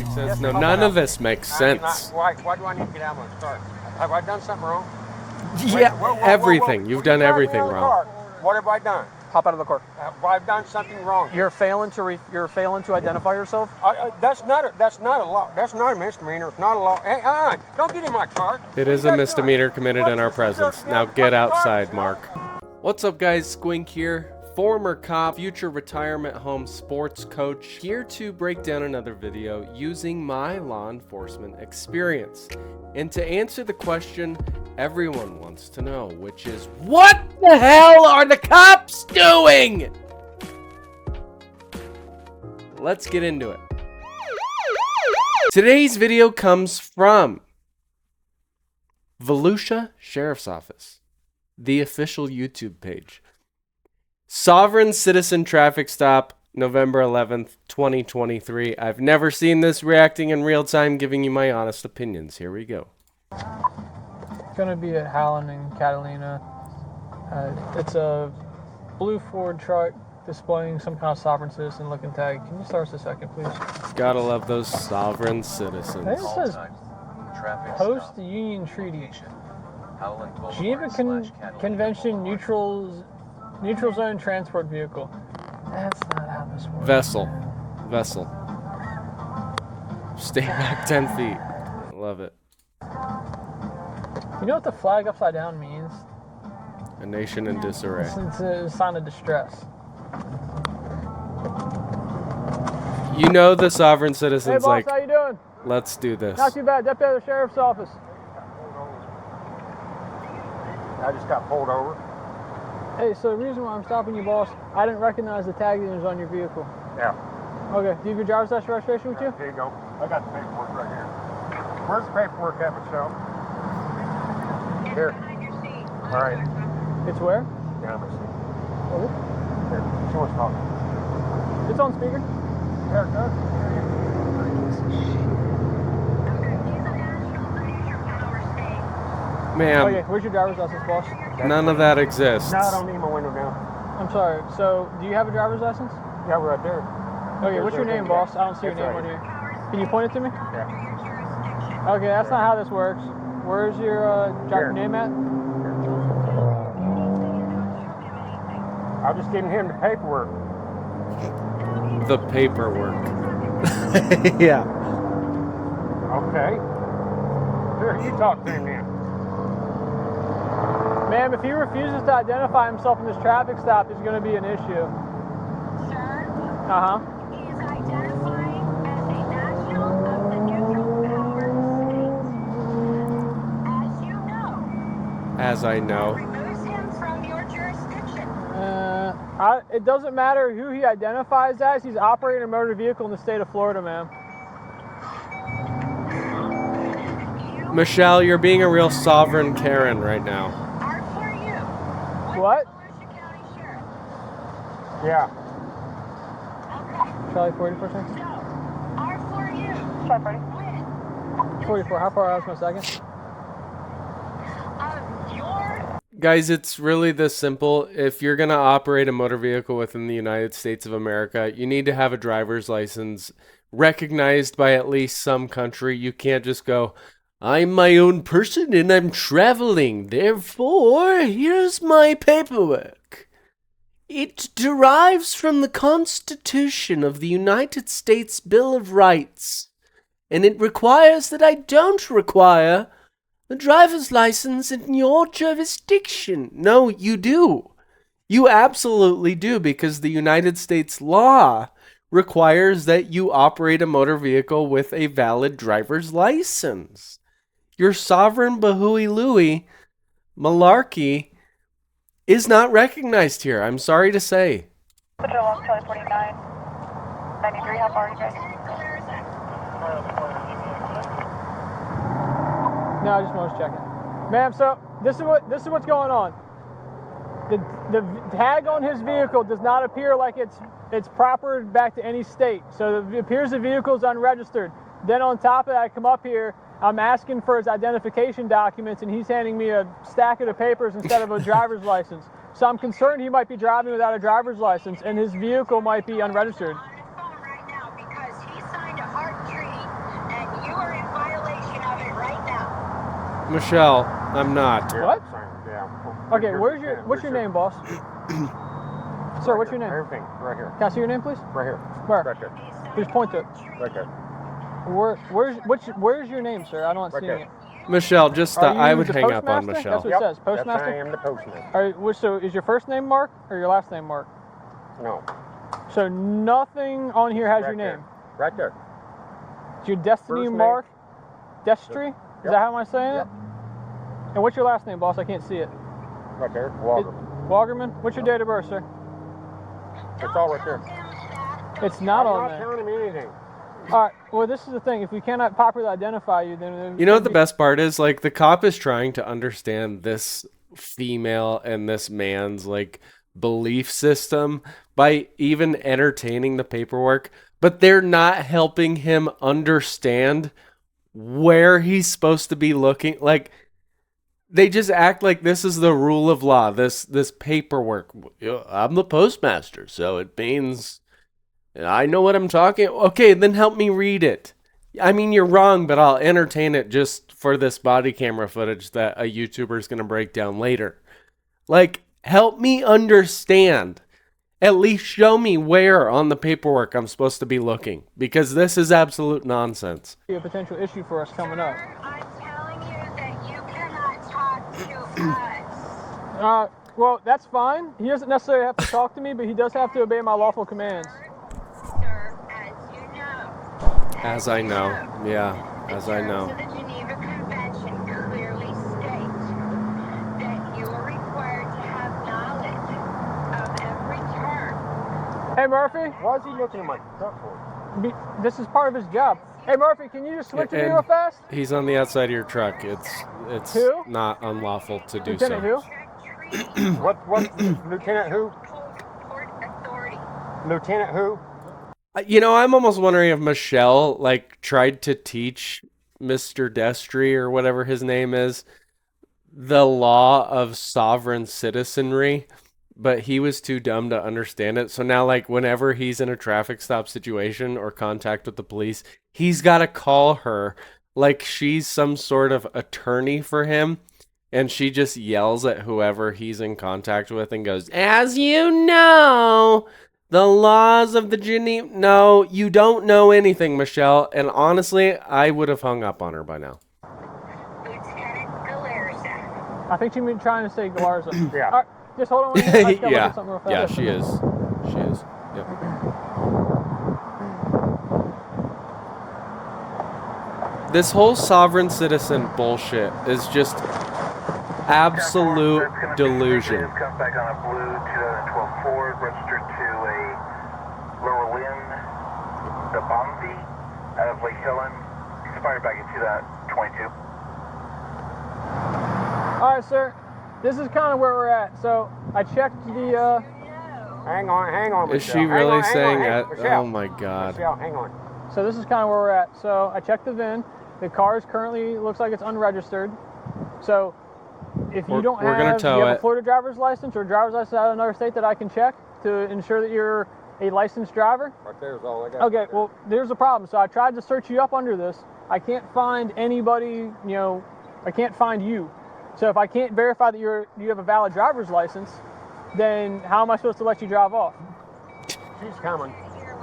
makes sense? No, none of this makes sense. Why do I need to get out of my car? Have I done something wrong? Yeah, everything. You've done everything wrong. What have I done? Hop out of the car. I've done something wrong. You're failing to identify yourself. That's not a law. That's not a misdemeanor. It's not a law. Hey, don't get in my car. It is a misdemeanor committed in our presence. Now get outside, Mark. What's up, guys? Squink here. Former cop, future retirement home sports coach, here to break down another video using my law enforcement experience. And to answer the question everyone wants to know, which is, what the hell are the cops doing? Let's get into it. Today's video comes from Volusia Sheriff's Office, the official YouTube page. Sovereign Citizen Traffic Stop, November 11th, 2023. I've never seen this, reacting in real time, giving you my honest opinions. Here we go. It's going to be at Howland and Catalina. It's a blue Ford truck displaying some kind of sovereign citizen looking tag. Can you start us a second, please? Gotta love those sovereign citizens. It says Post Union Treaty. Geneva Convention Neutral Zone Transport Vehicle. That's not how this works. Vessel. Stay back 10 feet. Love it. You know what the flag upside down means? A nation in disarray. It's a sign of distress. You know the sovereign citizens, hey boss, like, how you doing? let's do this. Not too bad. Deputy of the Sheriff's Office. I just got pulled over. Hey, so the reason why I'm stopping you, boss, I didn't recognize the tag that was on your vehicle. Yeah. Okay, do you have your driver's license registration with you? Here you go. I got the paperwork right here. Where's the paperwork at, Michelle? Here. All right. It's where? Yeah, let me see. Oh, Here. She wants to talk. it's on speaker. Here, go. Ma'am, Okay, where's your driver's license, boss? none of that exists. No, I don't need my window down. I'm sorry. So, do you have a driver's license? Yeah, we're right there. Okay, what's your name, boss? I don't see your name on here. Can you point it to me? Yeah. Okay, that's not how this works. Where's your driver name at? I'm just giving him the paperwork. The paperwork. Yeah. Okay. Here, you talk to him then. Ma'am, if he refuses to identify himself in this traffic stop, there's going to be an issue. Sir? Uh-huh. He is identifying as a national of the neutral power states. As you know. As I know. Removes him from your jurisdiction. It doesn't matter who he identifies as. He's operating a motor vehicle in the state of Florida, ma'am. Michelle, you're being a real sovereign Karen right now. Are for you. What? Volusia County Sheriff. Yeah. Okay. Charlie 40 for a second? So, are for you. Charlie 40. When? 44. How far out from a second? Your Guys, it's really this simple. If you're going to operate a motor vehicle within the United States of America, you need to have a driver's license recognized by at least some country. You can't just go, I'm my own person and I'm traveling. Therefore, here's my paperwork. It derives from the Constitution of the United States Bill of Rights, and it requires that I don't require a driver's license in your jurisdiction. No, you do. You absolutely do, because the United States law requires that you operate a motor vehicle with a valid driver's license. Your sovereign Bahooey Louie malarkey is not recognized here. I'm sorry to say. Patrol Lost Charlie 49, 93, how far are you guys? No, I just was checking. Ma'am, so this is what's going on. The tag on his vehicle does not appear like it's proper back to any state. So it appears the vehicle is unregistered. Then on top of that, I come up here, I'm asking for his identification documents, and he's handing me a stack of the papers instead of a driver's license. So I'm concerned he might be driving without a driver's license, and his vehicle might be unregistered. on the phone right now because he signed a heart treaty Michelle, I'm not. Yeah, What? same, yeah. Okay, what's your name, boss? Sir, what's your name? Everything, right here. Can I see your name, please? Right here. Where? Right there. Please point to it. Right there. Where's your name, sir? I'm not Right seeing there. it. Michelle, just Are I you would the hang up on postmaster? Michelle. That's what it says, postmaster? Yes, I am the postman. So is your first name Mark or your last name Mark? No. So nothing on here has your Right name. there. Right there. Is your Destiny First name. Mark? Destry? Is Yep. that how am I saying Yep. it? And what's your last name, boss? I can't see it. Right there. Walkerman. Walgerman? What's your date of birth, sir? It's all right there. It's not I'm on not there. telling him anything. All right. Well, this is the thing. If we cannot properly identify you, then You know what the best part is? Like, the cop is trying to understand this female and this man's, like, belief system by even entertaining the paperwork, but they're not helping him understand where he's supposed to be looking. Like, they just act like this is the rule of law, this paperwork. I'm the postmaster, so it means I know what I'm talking. Okay, then help me read it. I mean, you're wrong, but I'll entertain it just for this body camera footage that a YouTuber is going to break down later. Like, help me understand. At least show me where on the paperwork I'm supposed to be looking, because this is absolute nonsense. be a potential issue for us coming up. I'm telling you that you cannot talk to us. Well, that's fine. He doesn't necessarily have to talk to me, but he does have to obey my lawful commands. Sir, as you know. As I know. Yeah, as I know. The terms of the Geneva Convention clearly state that you are required to have knowledge of every term. Hey, Murphy, Why is he looking at my truck for? this is part of his job. Hey, Murphy, can you just switch with me And real fast? He's on the outside of your truck. It's Who? not unlawful to do Lieutenant so. who? What, Lieutenant who? Port Authority. Lieutenant who? You know, I'm almost wondering if Michelle, like, tried to teach Mr. Destry, or whatever his name is, the law of sovereign citizenry, but he was too dumb to understand it. So now, like, whenever he's in a traffic stop situation or contact with the police, he's got to call her like she's some sort of attorney for him. And she just yells at whoever he's in contact with and goes, "As you know, the laws of the Geneva..." No, you don't know anything, Michelle. And honestly, I would have hung up on her by now. Lieutenant Galarza. I think she meant trying to say Galarza. Yeah. All right, just hold on one minute. I just gotta look Yeah, at something real fast. yeah, she is. She is. Yep. This whole sovereign citizen bullshit is just absolute delusion. Comes back on a blue 2012 Ford, registered to a Lower Lynn, the Bombi, out of Lake Helen, expired back in 2022. All right, sir. This is kind of where we're at. So I checked the. Hang on, Michelle. Is she really saying that? Michelle. Oh my God. Michelle, hang on. So this is kind of where we're at. So I checked the VIN. The car is currently looks like it's unregistered. So if you don't We're gonna have, tow you have it. a Florida driver's license or a driver's license out of another state that I can check to ensure that you're a licensed driver. Right there's all I got. Okay, well, there's a problem. So I tried to search you up under this. I can't find anybody, I can't find you. So if I can't verify that you have a valid driver's license, then how am I supposed to let you drive off? She's coming.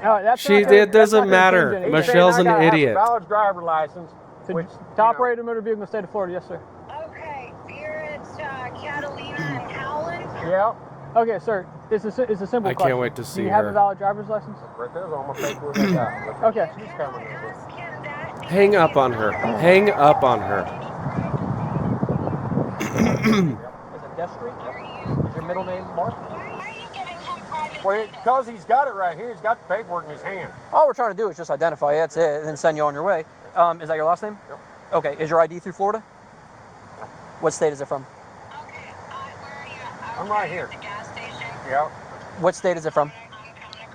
That's She- not gonna- it doesn't that's not gonna matter. change anything. Michelle's Saying I an gotta have a idiot. valid driver's license. To, Which, to operate a motor vehicle in the state of Florida, yes, sir. Okay, you're at Catalina and Howland. Yeah. Okay, sir. It's a simple I question. can't wait to see Do you have her. a valid driver's license? Right there's all my paperwork I got. Okay. She's coming. Can that be Hang up on her. Hang up on her. Is it Destry? Is your middle name Mark? Why are you giving him private? Well, because he's got it right here. He's got the paperwork in his hand. All we're trying to do is just identify you, that's it, and then send you on your way. Is that your last name? Yep. Okay, is your ID through Florida? What state is it from? Okay, where are you? I'm right here. The gas station. Yeah. What state is it from?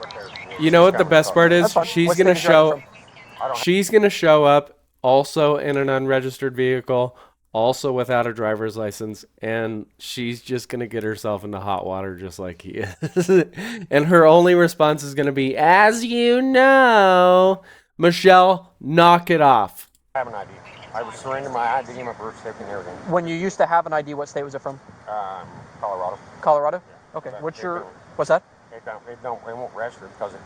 Right there. You know what the best part is? That's fine. She's What gonna state is your ID show. from? She's gonna show up also in an unregistered vehicle, also without a driver's license, and she's just gonna get herself into hot water just like he is. And her only response is gonna be, "As you know." Michelle, knock it off. I have an ID. I was surrendering my ID, my birth certificate, and everything. When you used to have an ID, what state was it from? Colorado. Colorado? Okay. But What's it your, don't- what's that? It won't register because it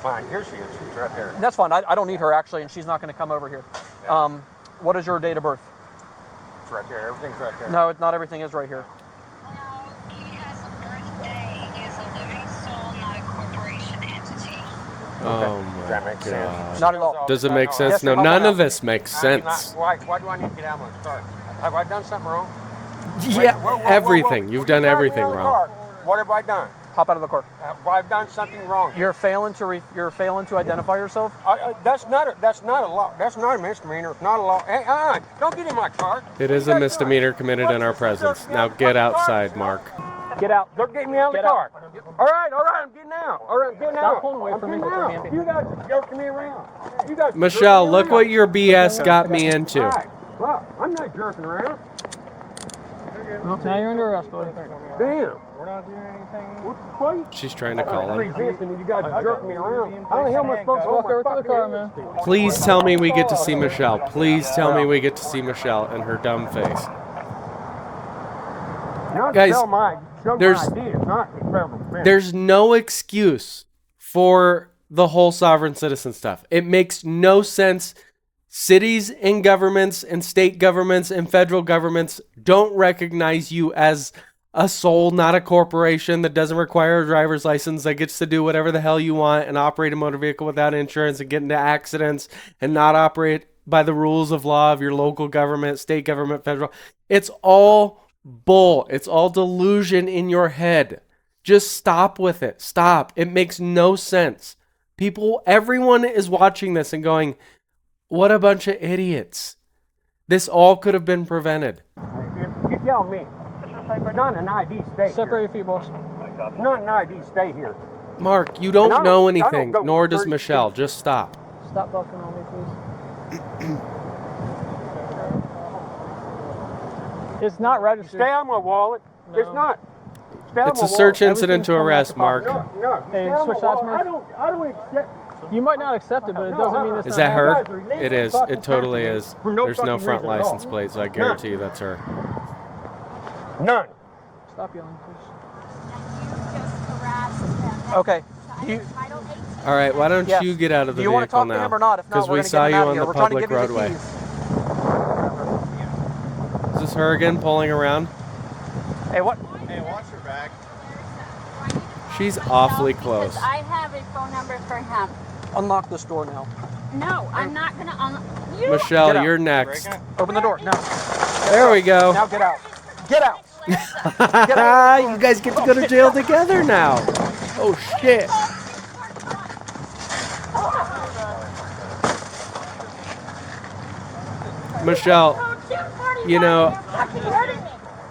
fine. Here she is. She's right there. That's fine. I don't need her actually, and she's not going to come over here. What is your date of birth? It's right there. Everything's right there. No, not everything is right here. He has a birthday. Is a living soul, not a corporation entity. Oh Does my that make sense? god. Not at all. Does it make sense? Yes, No, come on none out. of this makes sense. Why do I need to get out of my car? Have I done something wrong? Yeah, Whoa, everything. You've done everything wrong. What have I done? Hop out of the car. Have I done something wrong? You're failing to identify yourself. That's not a law. That's not a misdemeanor. It's not a law. Hey, don't get in my car. It is a misdemeanor committed in our presence. Now get outside, Mark. Get out. Don't get me out of the Get out. car. All right, I'm getting out. All right, I'm getting Stop out. pulling away I'm from me. getting out. You guys are joking me around. You guys are Michelle, jerking me look what around. your BS got me into. All right. Well, I'm not jerking around. Now you're under arrest, buddy. Damn. We're not doing anything. What? She's trying to call him. Resisting and you guys are jerking me around. How the hell am I supposed to Walk hold over my to the fucking car, hands? man. Please tell me we get to see Michelle. Please tell me we get to see Michelle and her dumb face. Not Guys, show my there's- ID. It's not the federal offense. There's no excuse for the whole sovereign citizen stuff. It makes no sense. Cities and governments and state governments and federal governments don't recognize you as a soul, not a corporation that doesn't require a driver's license, that gets to do whatever the hell you want and operate a motor vehicle without insurance and get into accidents and not operate by the rules of law of your local government, state government, federal. It's all bull. It's all delusion in your head. Just stop with it. Stop. It makes no sense. Everyone is watching this and going, what a bunch of idiots. This all could have been prevented. You tell me. Not an ID stay Separate here. your feet, boss. Not an ID stay here. Mark, you And I don't don't- know I don't anything, go nor does 30 Michelle. Just stop. Stop bucking on me, please. It's not registered. Stay on my wallet. No. It's not. Stay on It's my a search wallet. incident to arrest, Mark. No. Hey, Stay on switch my sides, wallet. Mark. I don't accept. You might not accept it, but it doesn't mean it's Is not that her? happening. It is. It totally is. For no There's no fucking front reason at all. license plate, so I guarantee you that's her. None. Stop yelling, please. Okay. You, All right, why don't Yes. you get out of do the you want to vehicle talk to now? him or not? If not, Because we're we going to saw get him you out of on here. the We're trying to public give you the roadway. keys. Is this her again pulling around? Hey, what? She's awfully close. Because I have a phone number for him. Unlock this door now. No, I'm not gonna unlock. You. Get Michelle, out. you're next. Open the door. No. There we go. Now get out. Get out. You guys get to go to jail together now. Oh shit. Michelle, you know,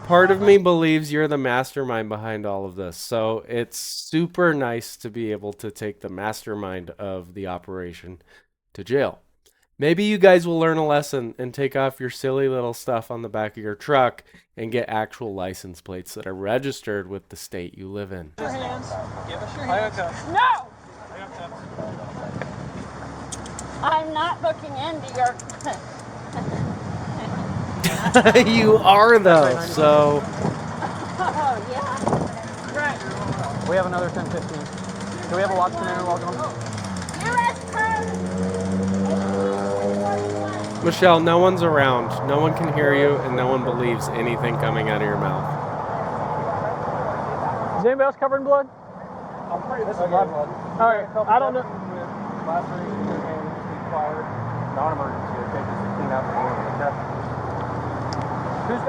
part of me believes you're the mastermind behind all of this. So it's super nice to be able to take the mastermind of the operation to jail. Maybe you guys will learn a lesson and take off your silly little stuff on the back of your truck and get actual license plates that are registered with the state you live in. Your hands. Give us your hands. No. I'm not looking into your. You are though, so Oh yeah. Right. We have another 10:15. Do we have a watchman in or log on? U.S. code. Michelle, no one's around. No one can hear you and no one believes anything coming out of your mouth. Is anybody else covered in blood? This is my blood. All right. I don't know. Last reason required non-emergency. Okay, just to clean up the room. Who's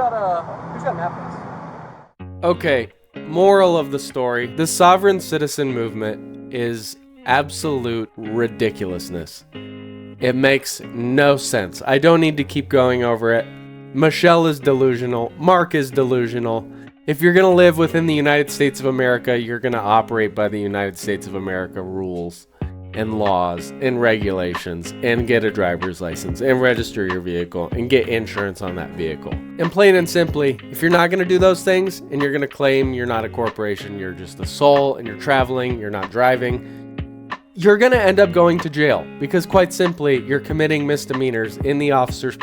got napkins? Okay, moral of the story. The sovereign citizen movement is absolute ridiculousness. It makes no sense. I don't need to keep going over it. Michelle is delusional. Mark is delusional. If you're going to live within the United States of America, you're going to operate by the United States of America rules and laws and regulations and get a driver's license and register your vehicle and get insurance on that vehicle. And plain and simply, if you're not going to do those things and you're going to claim you're not a corporation, you're just a soul and you're traveling, you're not driving, you're going to end up going to jail because, quite simply, you're committing misdemeanors in the officer's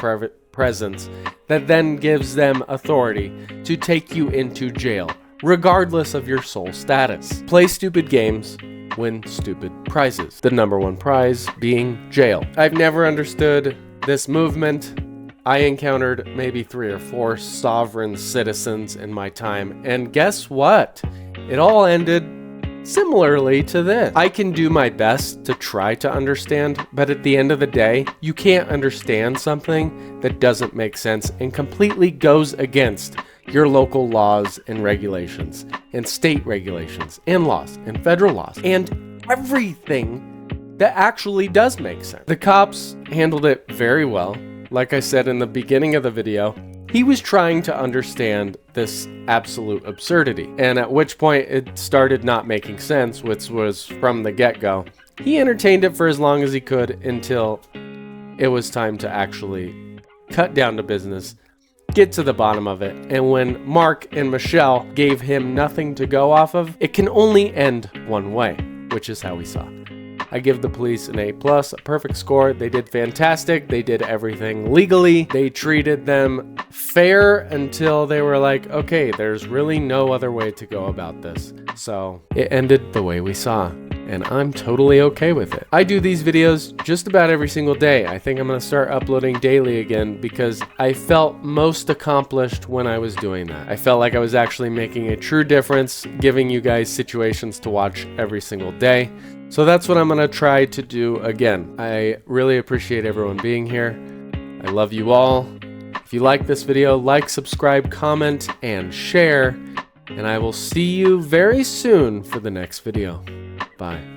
presence that then gives them authority to take you into jail, regardless of your sole status. Play stupid games, win stupid prizes. The number one prize being jail. I've never understood this movement. I encountered maybe 3 or 4 sovereign citizens in my time, and guess what? It all ended similarly to this. I can do my best to try to understand, but at the end of the day, you can't understand something that doesn't make sense and completely goes against your local laws and regulations, and state regulations, and laws, and federal laws, and everything that actually does make sense. The cops handled it very well. Like I said in the beginning of the video, he was trying to understand this absolute absurdity, and at which point it started not making sense, which was from the get-go. He entertained it for as long as he could until it was time to actually cut down to business, get to the bottom of it, and when Mark and Michelle gave him nothing to go off of, it can only end one way, which is how we saw. I give the police an A+, a perfect score. They did fantastic. They did everything legally. They treated them fair until they were like, okay, there's really no other way to go about this. So it ended the way we saw, and I'm totally okay with it. I do these videos just about every single day. I think I'm gonna start uploading daily again because I felt most accomplished when I was doing that. I felt like I was actually making a true difference, giving you guys situations to watch every single day. So that's what I'm going to try to do again. I really appreciate everyone being here. I love you all. If you like this video, like, subscribe, comment, and share. And I will see you very soon for the next video. Bye.